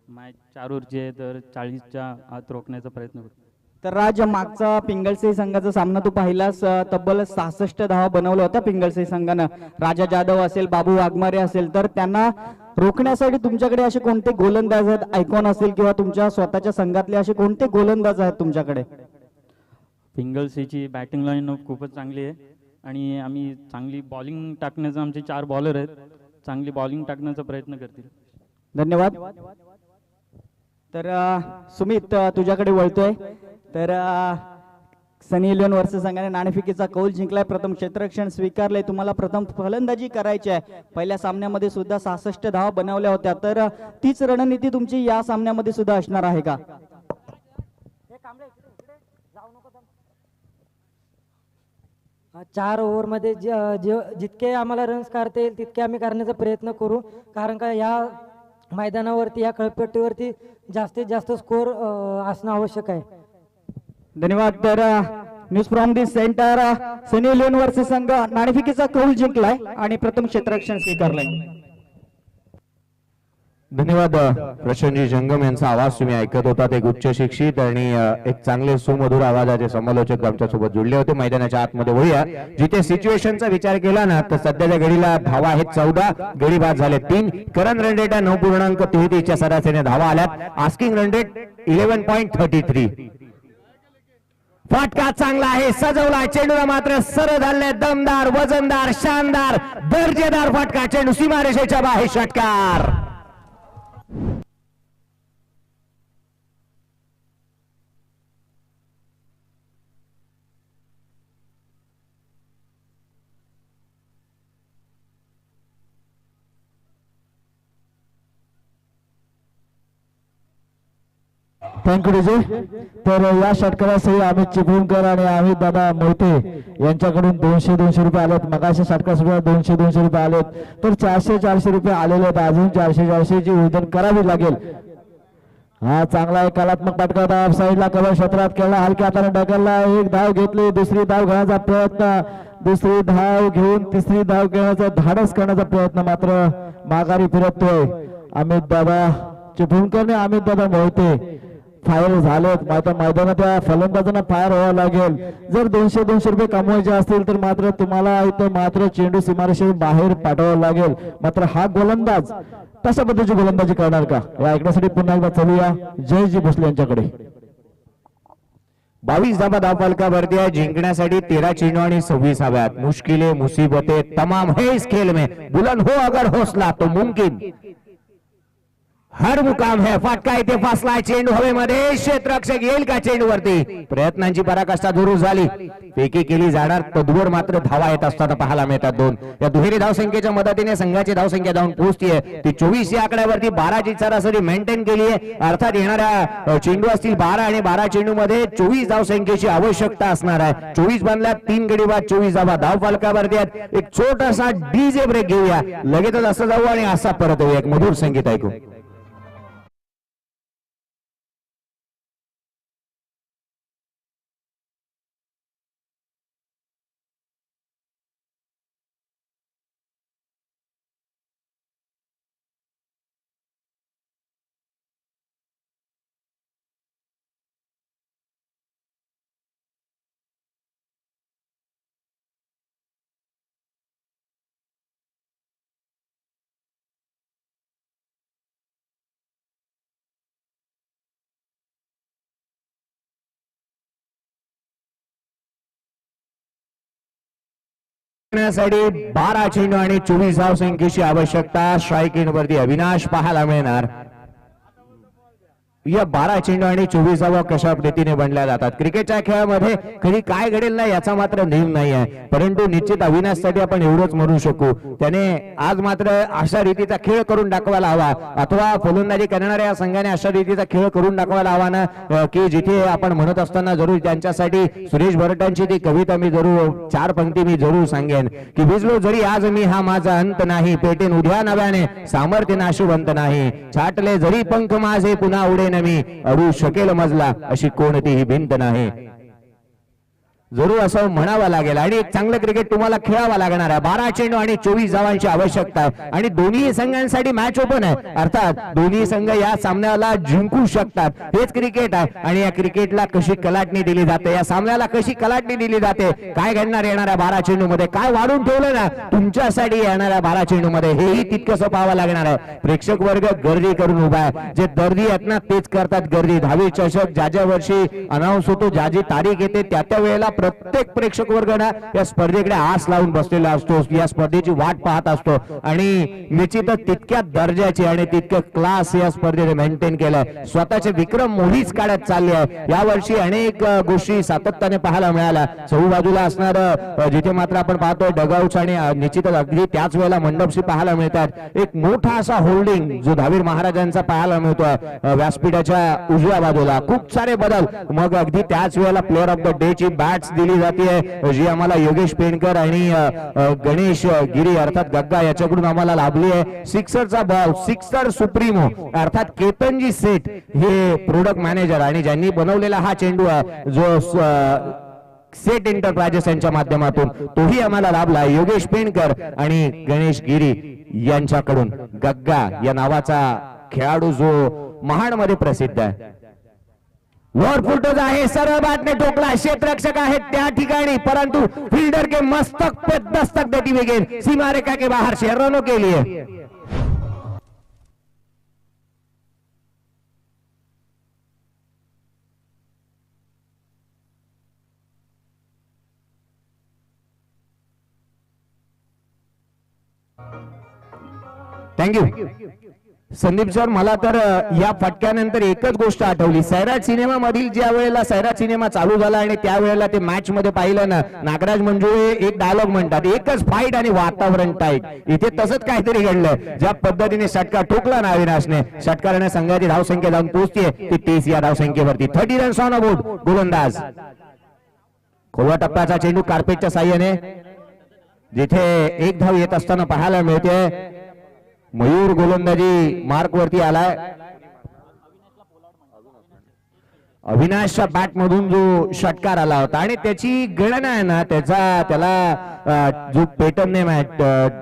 मॅच 4 ओव्हरची आहे, तर 40च्या आत रोखण्याचा प्रयत्न करू. तर राज, मागचा पिंगळसाई संघाचा सामना तू पाहिलास, तब्बल 66 धावा बनवल्या होत्या पिंगळसाई संघानं. राजा जाधव असेल, बाबू वाघमारे असेल, तर त्यांना रोखण्यासाठी तुमच्याकडे असे कोणते गोलंदाज आहेत? आयकॉन असेल किंवा तुमच्या स्वतःच्या संघातले असे कोणते गोलंदाज आहेत तुमच्याकडे? पिंगळसाईची बॅटिंग लाईन खूपच चांगली आहे आणि आम्ही चांगली बॉलिंग टाकण्याचं, आमचे 4 बॉलर आहेत, चांगली बॉलिंग टाकण्याचा प्रयत्न करतील. धन्यवाद. तर सुमित तुझ्याकडे वळतोय. तर सनी 11 वर्षे संघाने नाणेफेकीचा कौल जिंकलाय, प्रथम क्षेत्ररक्षण स्वीकारले. तुम्हाला प्रथम फलंदाजी करायची आहे. पहिल्या सामन्यामध्ये सुद्धा 66 धावा बनवल्या होत्या, तर तीच रणनीती तुमची या सामन्यामध्ये सुद्धा असणार आहे का? 4 ओव्हरमध्ये जितके आम्हाला रन्स काढता येईल तितके आम्ही करण्याचा प्रयत्न करू, कारण का या मैदानावरती, या खेळपट्टीवरती जास्तीत जास्त स्कोर असणं आवश्यक आहे. धन्यवाद. तर न्यूज फ्रॉम दी सेंटर, सनी 11 वर्षे संघ नाणेफेकीचा कौल जिंकलाय आणि प्रथम क्षेत्ररक्षण स्वीकारलंय. धन्यवाद. प्रशांतजी जंगम यांचा आवाज तुम्ही ऐकत होता. एक उच्च शिक्षित आणि एक चांगले सुमधुर आवाजाचे समालोचक आमच्या सोबत जुळले होते. मैदानाच्या आतमध्ये वळूया. जिथे सिच्युएशनचा विचार केला ना, तर सध्याच्या घडीला धावा आहेत 14, गडी बाद झाले 3. करंट रन रेट 9.33 च्या सरासरीने धावा आल्यात. Asking run rate 11.33. फटका चांगला आहे, सजवला चेंडूला, मात्र सरळ झाले, दमदार, वजनदार, शानदार, दर्जेदार फटका. चेंडू सीमारेषेच्या बाहेर षटकार. Thank you DJ. तर या षटकारासही अमित चिपळूणकर आणि अमित दादा मोहिते यांच्याकडून 200 रुपये आलेत. मगाशी षटकासुद्धा 200 रुपये आलेत. तर 400 रुपये आलेले आहेत. अजून 400 ची उधन करावी लागेल. हा चांगला एक कलात्मक फटका होता. साईडला कव्हर क्षेत्रात खेळला, हलक्या हाताने ढकलला, एक धाव घेतली, दुसरी धाव घेण्याचा प्रयत्न, दुसरी धाव घेऊन तिसरी धाव घेण्याचा धाडस करण्याचा प्रयत्न मात्र माघारी फिरतोय अमित दादा चिपळूणकर. अमित दादा मोहिते फायर झालेत. आता मैदानात त्या फलंदाजांना फायर व्हावं लागेल. जर 200 रुपये कमवायचे असतील तर मात्र तुम्हाला इथं मात्र चेंडू सीमारेषे बाहेर पाठवावं लागेल. मात्र हा गोलंदाज तशा पद्धतीची गोलंदाजी करणार का, या ऐकण्यासाठी पुन्हा एकदा चलूया जयजी भोसले यांच्याकडे. 22 धाबा धावफलकावरती आहे. जिंकण्यासाठी 13 चेंडू आणि 26 हव्यात. मुश्किलें मुसीबतें तमाम है इस खेल में, बुलंद हो अगर हौसला तो मुमकिन हर मुकाम है. फटका इथे फासलाय, चेंडू हवेमध्ये, क्षेत्ररक्षक येईल का चेंडूवरती. प्रयत्नांची पराकाष्ठा सुरू झाली, फेकी केली जाणार, तद्वर मात्र धावा येत असताना पाहायला मिळतात 2. या दुहेरी धावसंख्येच्या मदतीने संघाची धावसंख्या जाऊन पोहोचतीये ती 24 या आकड्यावरती. 12 ची सरासरी मेंटेन केली आहे. अर्थात येणाऱ्या चेंडू असतील 12 आणि 12 चेंडू मध्ये 24 धावसंख्येची आवश्यकता असणार आहे. 24 बनल्या, 3 गडी बाद, 24 धावा धावफलकावरती आहेत. एक छोटासा डीजे ब्रेक घेऊया, लगेचच असं जाऊ आणि असा परत येऊया. एक मधुर संगीत ऐकू. साठी 12 चेंडू आणि 24 धावसंख्येची आवश्यकता. स्ट्राईक वरती अविनाश पाहायला मिळणार. या 12 चेंडू आणि 24 धावा कशा पद्धतीने बनल्या जातात. क्रिकेटच्या खेळामध्ये कधी काय घडेल ना याचा मात्र नेम नाही आहे, परंतु निश्चित अविनाशसाठी आपण एवढंच म्हणू शकू, त्याने आज मात्र अशा रीतीचा खेळ करून दाखवायला हवा, अथवा फलंदाजी करणाऱ्या संघाने अशा रीतीचा खेळ करून दाखवायला हवा ना, की जिथे आपण म्हणत असताना जरूर त्यांच्यासाठी सुरेश भरटांची ती कविता मी जरूर 4 पंक्ती मी जरूर सांगेन की भिजलो जरी आज मी हा माझा अंत नाही, पेटेन उद्या नव्याने सामर्थ्य नाशवंत नाही, छाटले जरी पंख माझे पुन्हा उडेन मी, अडू शकेल मजला अशी कोणतीही भिंत नाही. जरूर असं म्हणावं लागेल आणि एक चांगलं क्रिकेट तुम्हाला खेळावं लागणार आहे. 12 चेंडू आणि 24 धावांची आवश्यकता आहे आणि दोन्ही संघांसाठी मॅच ओपन आहे, अर्थात दोन्ही संघ या सामन्याला जिंकू शकतात. हेच क्रिकेट आहे आणि या क्रिकेटला कशी कलाटणी दिली जाते, या सामन्याला कशी कलाटणी दिली जाते, काय घडणार येणाऱ्या 12 चेंडू मध्ये, काय वाढून ठेवलं ना तुमच्यासाठी येणाऱ्या 12 चेंडू मध्ये, हेही तितकंसं पाहावं लागणार आहे. प्रेक्षक वर्ग गर्दी करून उभा आहे, जे दर्दी आहेत ना तेच करतात गर्दी. दहावी चषक ज्या ज्या वर्षी अनाऊन्स होतो, ज्या जी तारीख येते त्या त्या वेळेला प्रत्येक प्रेक्षक वर्ग ना या स्पर्धेकडे आस लावून बसलेला असतो, या स्पर्धेची वाट पाहत असतो आणि निश्चितच तितक्या दर्जाची आणि तितक्या क्लास या स्पर्धेने मेंटेन केलाय, स्वतःचे विक्रम मोडीच काढत चालली आहे. यावर्षी अनेक गोष्टी सातत्याने पाहायला मिळाल्या. चहू बाजूला असणार जिथे मात्र आपण पाहतोय डगआउट्स आणि निश्चितच अगदी त्याच वेळेला मंडपशी पाहायला मिळतात. एक मोठा असा होल्डिंग जो धावीर महाराजांचा पाहायला मिळतोय व्यासपीठाच्या उजव्या बाजूला. खूप सारे बदल, मग अगदी त्याच वेळेला प्लेअर ऑफ द डे ची बॅट्स दिली जाते जी आम्हाला योगेश पेणकर आणि गणेश गिरी अर्थात गग्गा याच्याकडून आम्हाला लाभली आहे. सिक्सरचा बॉल, सिक्सर सुप्रीमो अर्थात केतनजी सेठ हे प्रोडक्ट मॅनेजर आणि ज्यांनी बनवलेला हा चेंडू आहे जो सेट एंटरप्राइजेस यांच्या माध्यमातून, तोही आम्हाला लाभला योगेश पेणकर आणि गणेश गिरी यांच्याकडून. गग्गा या नावाचा खेळाडू जो महाडमध्ये प्रसिद्ध आहे. वर फुटोज आहे, सरळ बॅटने ठोकला, क्षेत्ररक्षक आहेत त्या ठिकाणी, परंतु फील्डर के मस्तक पे दस्तक देती हुई गेंद सीमा रेखा के बाहर से रनों के लिए. Thank you Sandeep sir. मला तर या फटक्यानंतर एकच गोष्ट आठवली. सैराट सिनेमा मधील ज्या वेळेला सैराट सिनेमा चालू झाला आणि त्यावेळेला ते मॅच मध्ये पाहिलं ना, नागराज मंजुळे एक डायलॉग म्हणतात, एकच फाईट आणि वातावरण टाईट. इथे तसंच काहीतरी घडलं. ज्या पद्धतीने षटकार ठोकला ना अविनाशने, षटकाराने संघाची धावसंख्या जाऊन पोहोचतीये ती 30 या धावसंख्येवरती. 30 रन्स ऑन बोर्ड. गोलंदाज खोलवा टप्प्याचा चेंडू कार्पेटच्या साह्याने जिथे एक धाव येत असताना पाहायला मिळते. मयूर गोलंदाजी मार्क वरती आलाय. अविनाशच्या बॅट मधून जो षटकार आला होता आणि त्याची गणना आहे ना, त्याला जो पेटन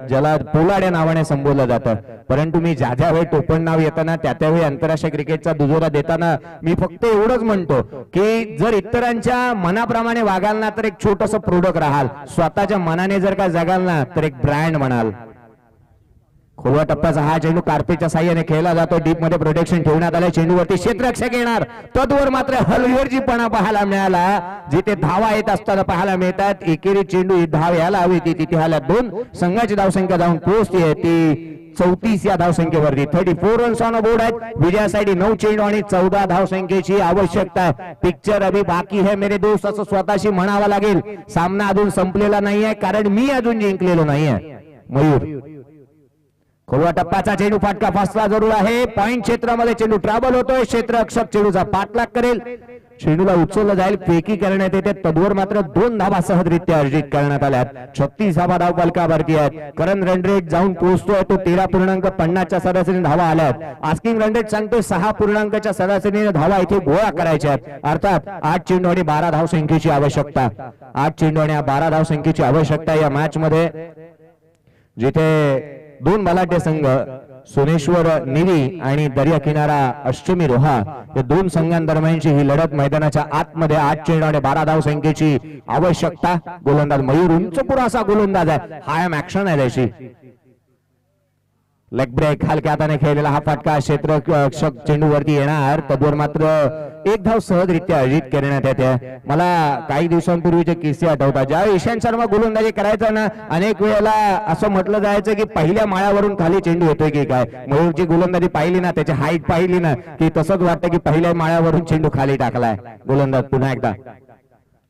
ज्याला पोलाड या नावाने संबोधलं जातं, परंतु मी ज्या वेळी टोपण नाव येताना त्यावेळी आंतरराष्ट्रीय क्रिकेटचा दुजोरा देताना मी फक्त एवढंच म्हणतो की जर इतरांच्या मनाप्रमाणे वागाल ना तर एक छोटस प्रोडक्ट राहाल, स्वतःच्या मनाने जर का जगाल ना तर एक ब्रँड म्हणाल. खोलवा टप्प्याचा हा चेंडू कार्पेटच्या साह्याने खेळला जातो. डीप मध्ये प्रोटेक्शन ठेवण्यात आले. चेंडूवरती क्षेत्ररक्षक येणार, तद्वर मात्र हलगर्जीपणा पाहायला मिळाला. जिथे धावा येत असताना पाहायला मिळतात. एकेरी चेंडू धाव यायला हवी ती तिथे आल्या. 2 संघाची धावसंख्या जाऊन पोहोचते ती 34 या धावसंख्येवरती. 34 रन्स ऑन बोर्ड आहेत. विजयासाठी 9 चेंडू आणि 14 धावसंख्येची आवश्यकता. पिक्चर अभी बाकी है मेरे दोस्त असं स्वतःशी म्हणावं लागेल. सामना अजून संपलेला नाहीये कारण मी अजून जिंकलेलो नाहीये. मयूर खोलवा टप्प्याचा चेंडू फाटका फासला जरूर आहे. पॉइंट क्षेत्रामध्ये चेंडू ट्रॅव्हल होतोय. क्षेत्ररक्षक चेंडूचा पाठलाग करेल. चेंडूला उचललं जाईल, फेकी करण्यात येते. तद्वर मात्र 2 धावा सहजरित्या अर्जित करण्यात आल्यात. 36 धावा धाव फलकावरती आहेत. करंट रन रेट जाऊन पोहोचतोय तो 13.50च्या सरासरीने धावा आल्यात. आस्किंग रन रेट सांगतोय 6.च्या सरासरीने धावा इथे गोळा करायच्या आहेत. अर्थात 8 चेंडू आणि 12 धावसंख्येची आवश्यकता. 8 चेंडू आणि 12 धावसंख्येची आवश्यकता या मॅच मध्ये, जिथे 2 बलाढ्य संघ सोनेश्वर निरी आणि दर्या किनारा अष्टमी रोहा या 2 संघांदरम्यानची ही लढत. मैदानाच्या आतमध्ये 8 चेंडू आणि 12 धावसंख्येची आवश्यकता. गोलंदाज मयूर उंच पुरासा गोलंदाज आहे. हाय ऍक्शन आहे त्याची. लेग ब्रेक हलक्या हाताने खेळलेला हा फटका क्षेत्ररक्षक चेंडूवरती येणार. तद्वर मात्र 1 धाव सहजरित्या अर्जित करण्यात येते. मला काही दिवसांपूर्वीचे किस्से आठवतात. ज्यावेळी ईशांत शर्मा गोलंदाजी करायचा ना, अनेक वेळेला असं म्हटलं जायचं की पहिल्या माळ्यावरून खाली चेंडू येतोय की काय. मयूरची गोलंदाजी पाहिली ना, त्याची हाईट पाहिली ना की तसंच वाटतं की पहिल्या माळ्यावरून चेंडू खाली टाकलाय. गोलंदाज पुन्हा एकदा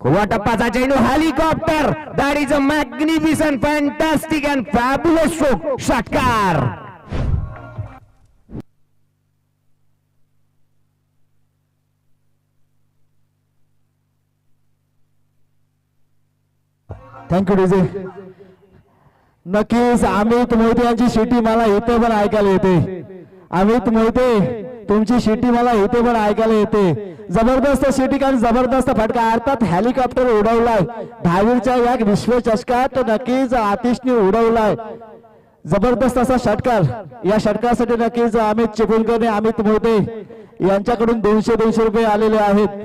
खोलवा टप्प्याचा चेंडू. Helicopter. That is a magnificent fantastic and fabulous stroke. षटकार. Thank you DJ. नक्कीच अमित मोहिते यांची शिटी मला इथे पण ऐकायला येते. अमित मोहिते तुमची शिटी मला इथे पण ऐकायला येते. जबरदस्त शिटी कारण जबरदस्त फटका. अर्थात हेलिकॉप्टर उडवलाय दहावीच्या या विश्वचषकात. नक्कीच आतिशने उडवलाय. जबरदस्त असा षटकार. या षटकारासाठी नक्कीच अमित चिपळूणकर, अमित मोहिते यांच्याकडून 200 रुपये आलेले आहेत.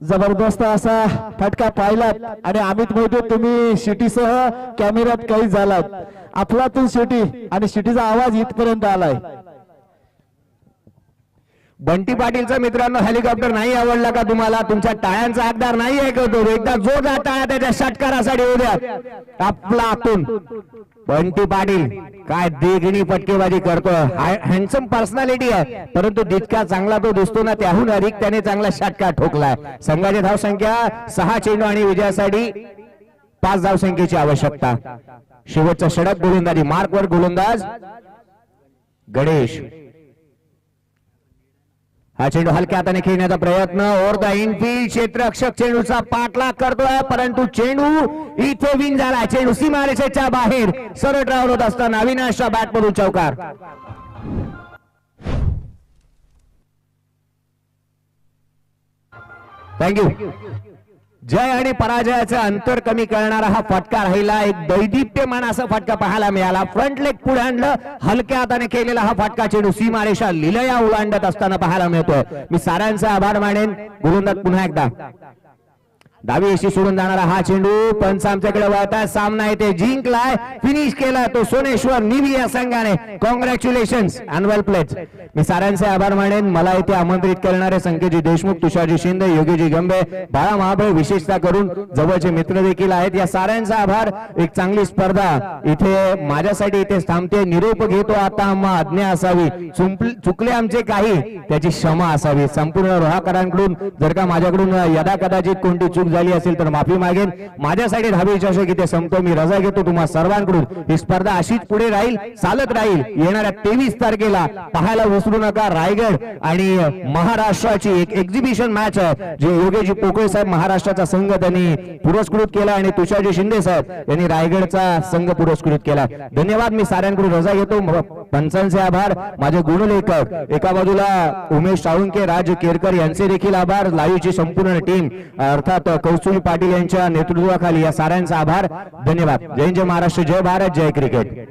जबरदस्त असा फटका पाहिलात आणि अमित मोहिते तुम्ही शिटीसह कॅमेऱ्यात काही झालात. अफलातून शिटी आणि शिटीचा आवाज इथपर्यंत आलाय. बंटी पाटीलचा मित्रांनो हेलिकॉप्टर नाही आवडला का तुम्हाला? तुमच्या टाळ्यांचा हकदार नाही आहे का तो? एकदा जोरदार टाळ्या त्याच्या षटकारासाठी उद्या. आपला आतून बंटी पाटील काय देगणी फटकेबाजी करतो. हँडसम पर्सनॅलिटी आहे परंतु जितका चांगला तो दिसतो ना त्याहून अधिक त्याने चांगला षटकार ठोकलाय. संघाची धावसंख्या 6 चेंडू आणि विजयासाठी 5 धावसंख्येची आवश्यकता. शेवटचा षटक गोलंदाजी मार्कवर गोलंदाज गणेश. हा चेंडू हलक्या हाताने खेळण्याचा प्रयत्न. Over the infield. क्षेत्ररक्षक चेंडूचा पाठलाग करतोय परंतु चेंडू इथे विन झाला. चेंडू सीमारेषेच्या बाहेर सरळ ट्रॅव्हल होत असताना अविनाशच्या बॅटमधून चौकार. थँक्यू. जय आणि पराजयाचं अंतर कमी करणारा हा फटका राहिला. एक दैदिप्यमान असा फटका पाहायला मिळाला. फ्रंट लेग पुढे आणलं. हलक्या हाताने केलेला हा फटका चेंडू सीमारेषा लिलया ओलांडत असताना पाहायला मिळतोय. मी साऱ्यांचा आभार मानेन. गोलंदाज पुन्हा एकदा डावी अशी सोडून जाणारा हा चेंडू पंच आमच्याकडे वळतात. सामना येथे जिंकलाय, फिनिश केला तो सोनेश्वर निवी या संघाने. Congratulations and well played. मी साऱ्यांचे आभार मानेन. मला इथे आमंत्रित करणारे संकेतजी देशमुख, तुषारजी शिंदे, योगीजी गंबे, बाळा महाबळ, विशेषतः करून जवळचे मित्र देखील आहेत. या साऱ्यांचा आभार. एक चांगली स्पर्धा इथे माझ्यासाठी इथे थांबते. निरोप घेतो आता. आम्हा आज्ञा असावी, चुकले आमचे काही त्याची क्षमा असावी. संपूर्ण रोहाकरांकडून जर का माझ्याकडून यदा कदाचित कोणती चूक झाली असेल तर माफी मागेन. माझ्यासाठी धाबी चषक इथे संपतो. मी रजा घेतो तुम्हा सर्वांकडून. ही स्पर्धा अशीच पुढे राहील, चालत राहील. येणाऱ्या 23 तारखेला पाहायला विसरू नका. रायगड आणि महाराष्ट्राची एक एक्झिबिशन मॅच आहे, जे योगेजी पोकळे साहेब महाराष्ट्राचा संघ त्यांनी पुरस्कृत केला आणि तुषारजी शिंदे साहेब यांनी रायगडचा संघ पुरस्कृत केला. धन्यवाद. मी साऱ्यांकडून रजा घेतो. पंचांचे आभार. माझे गुणलेखक एका बाजूला उमेश साळुंके, राज केरकर यांचे देखील आभार. लाईव्हची संपूर्ण टीम अर्थात कौस्तुभी पाटील यांच्या नेतृत्वाखाली या साऱ्यांचा आभार. धन्यवाद. जय जय महाराष्ट्र, जय भारत, जय क्रिकेट.